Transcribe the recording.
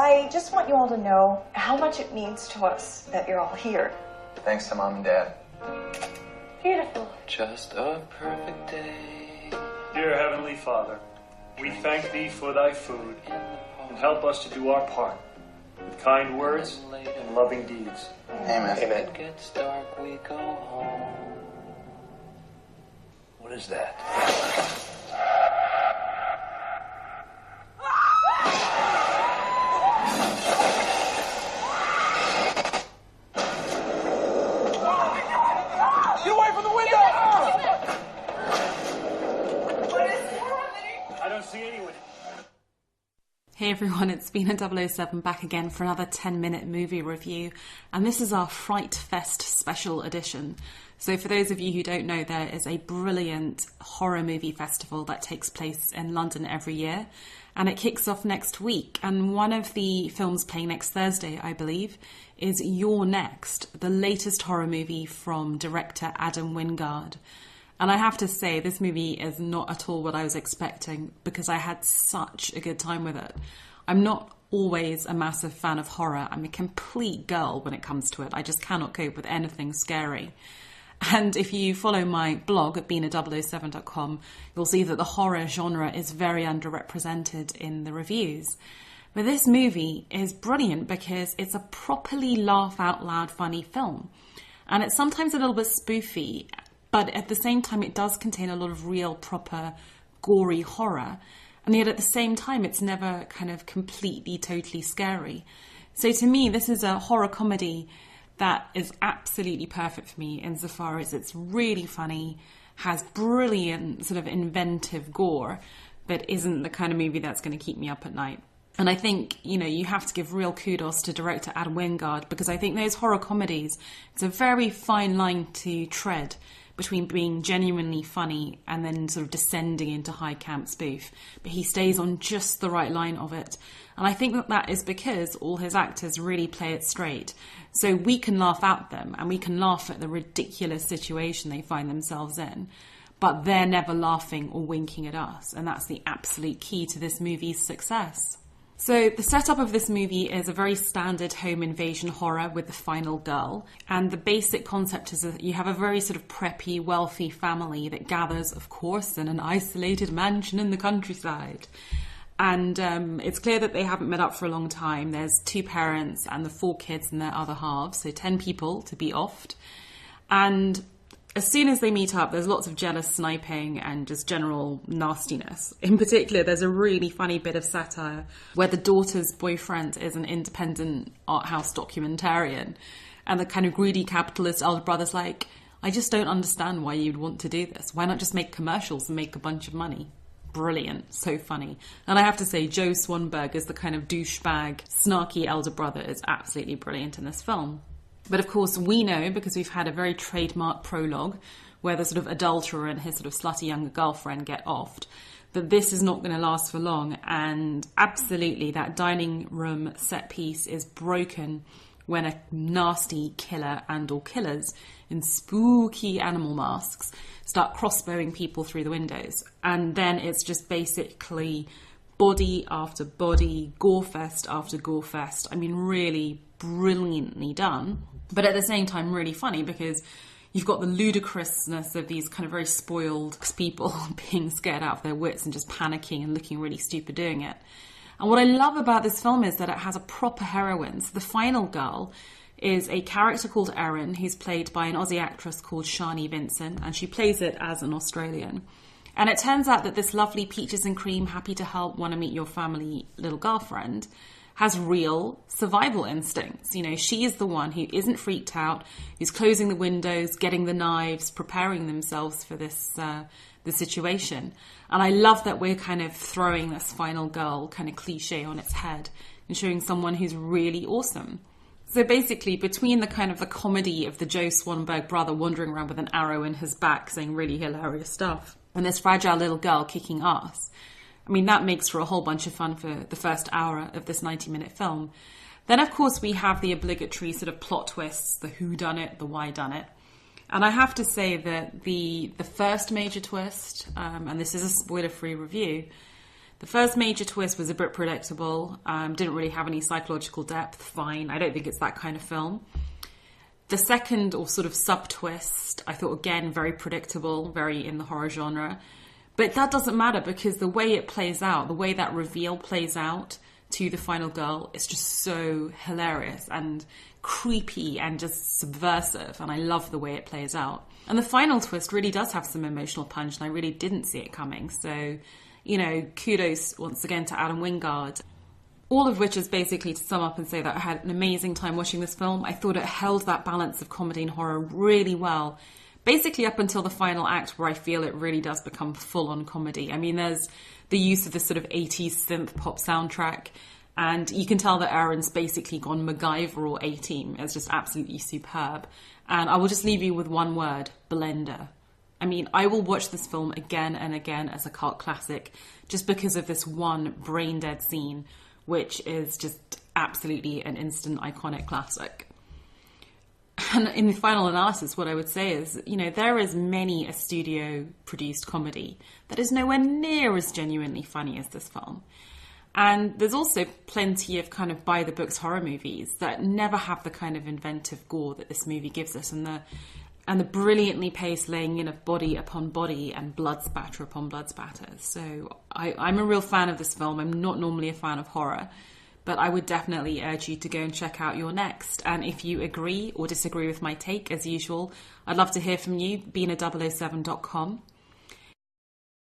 I just want you all to know how much it means to us that you're all here. Thanks to Mom and Dad. Beautiful. Just a perfect day. Dear Heavenly Father, we thank Thee for Thy food, and help us to do our part with kind words and loving deeds. Amen. Amen. It gets dark, we go home. What is that? Get away from the window! What is happening? I don't see anyone. Hey everyone, it's B007 back again for another 10-minute movie review, and this is our Fright Fest special edition. So for those of you who don't know, there is a brilliant horror movie festival that takes place in London every year, and it kicks off next week. And one of the films playing next Thursday, I believe, is You're Next, the latest horror movie from director Adam Wingard. And I have to say, this movie is not at all what I was expecting, because I had such a good time with it. I'm not always a massive fan of horror. I'm a complete girl when it comes to it. I just cannot cope with anything scary. And if you follow my blog at B007.com, you'll see that the horror genre is very underrepresented in the reviews. But this movie is brilliant because it's a properly laugh-out-loud funny film. And it's sometimes a little bit spoofy, but at the same time it does contain a lot of real, proper, gory horror. And yet at the same time it's never kind of completely, totally scary. So to me, this is a horror comedy that is absolutely perfect for me insofar as it's really funny, has brilliant sort of inventive gore, but isn't the kind of movie that's going to keep me up at night. And I think, you know, you have to give real kudos to director Adam Wingard, because I think those horror comedies, it's a very fine line to tread between being genuinely funny and then sort of descending into high camp spoof. But he stays on just the right line of it. And I think that that is because all his actors really play it straight. So we can laugh at them and we can laugh at the ridiculous situation they find themselves in, but they're never laughing or winking at us. And that's the absolute key to this movie's success. So the setup of this movie is a very standard home invasion horror with the final girl. And the basic concept is that you have a very sort of preppy, wealthy family that gathers, of course, in an isolated mansion in the countryside. And it's clear that they haven't met up for a long time. There's 2 parents and the 4 kids and their other halves, so 10 people to be offed. And as soon as they meet up, there's lots of jealous sniping and just general nastiness. In particular, there's a really funny bit of satire where the daughter's boyfriend is an independent art house documentarian. And the kind of greedy capitalist elder brother's like, I just don't understand why you'd want to do this. Why not just make commercials and make a bunch of money? Brilliant. So funny. And I have to say, Joe Swanberg as the kind of douchebag, snarky elder brother is absolutely brilliant in this film. But of course we know, because we've had a very trademark prologue where the sort of adulterer and his sort of slutty younger girlfriend get offed, that this is not going to last for long. And absolutely that dining room set piece is broken when a nasty killer and or killers in spooky animal masks start crossbowing people through the windows. And then it's just basically body after body, gore fest after gore fest. I mean, really brilliantly done. But at the same time, really funny, because you've got the ludicrousness of these kind of very spoiled people being scared out of their wits and just panicking and looking really stupid doing it. And what I love about this film is that it has a proper heroine. So the final girl is a character called Erin, who's played by an Aussie actress called Shani Vincent, and she plays it as an Australian. And it turns out that this lovely peaches and cream, happy to help, want to meet your family little girlfriend has real survival instincts. You know, she is the one who isn't freaked out, who's closing the windows, getting the knives, preparing themselves for this the situation. And I love that we're kind of throwing this final girl kind of cliche on its head and showing someone who's really awesome. So basically, between the kind of the comedy of the Joe Swanberg brother wandering around with an arrow in his back saying really hilarious stuff, and this fragile little girl kicking ass, I mean, that makes for a whole bunch of fun for the first hour of this 90-minute film. Then, of course, we have the obligatory sort of plot twists, the whodunit, the why-done-it. And I have to say that the first major twist, and this is a spoiler-free review, The first major twist was a bit predictable, didn't really have any psychological depth, fine. I don't think it's that kind of film. The second, or sort of sub-twist, I thought, again, very predictable, very in the horror genre. But that doesn't matter, because the way it plays out, the way that reveal plays out to the final girl, is just so hilarious and creepy and just subversive. And I love the way it plays out. And the final twist really does have some emotional punch, and I really didn't see it coming. So, you know, kudos once again to Adam Wingard. All of which is basically to sum up and say that I had an amazing time watching this film. I thought it held that balance of comedy and horror really well. Basically up until the final act, where I feel it really does become full-on comedy. I mean, there's the use of this sort of 80s synth pop soundtrack, and you can tell that Aaron's basically gone MacGyver or A-Team. It's just absolutely superb. And I will just leave you with one word: blender. I mean, I will watch this film again and again as a cult classic, just because of this one brain-dead scene, which is just absolutely an instant iconic classic. And in the final analysis, what I would say is, you know, there is many a studio-produced comedy that is nowhere near as genuinely funny as this film. And there's also plenty of kind of by-the-books horror movies that never have the kind of inventive gore that this movie gives us, and the brilliantly paced laying in of body upon body and blood spatter upon blood spatter. So I'm a real fan of this film. I'm not normally a fan of horror, but I would definitely urge you to go and check out Your Next. And if you agree or disagree with my take, as usual, I'd love to hear from you, b007.com.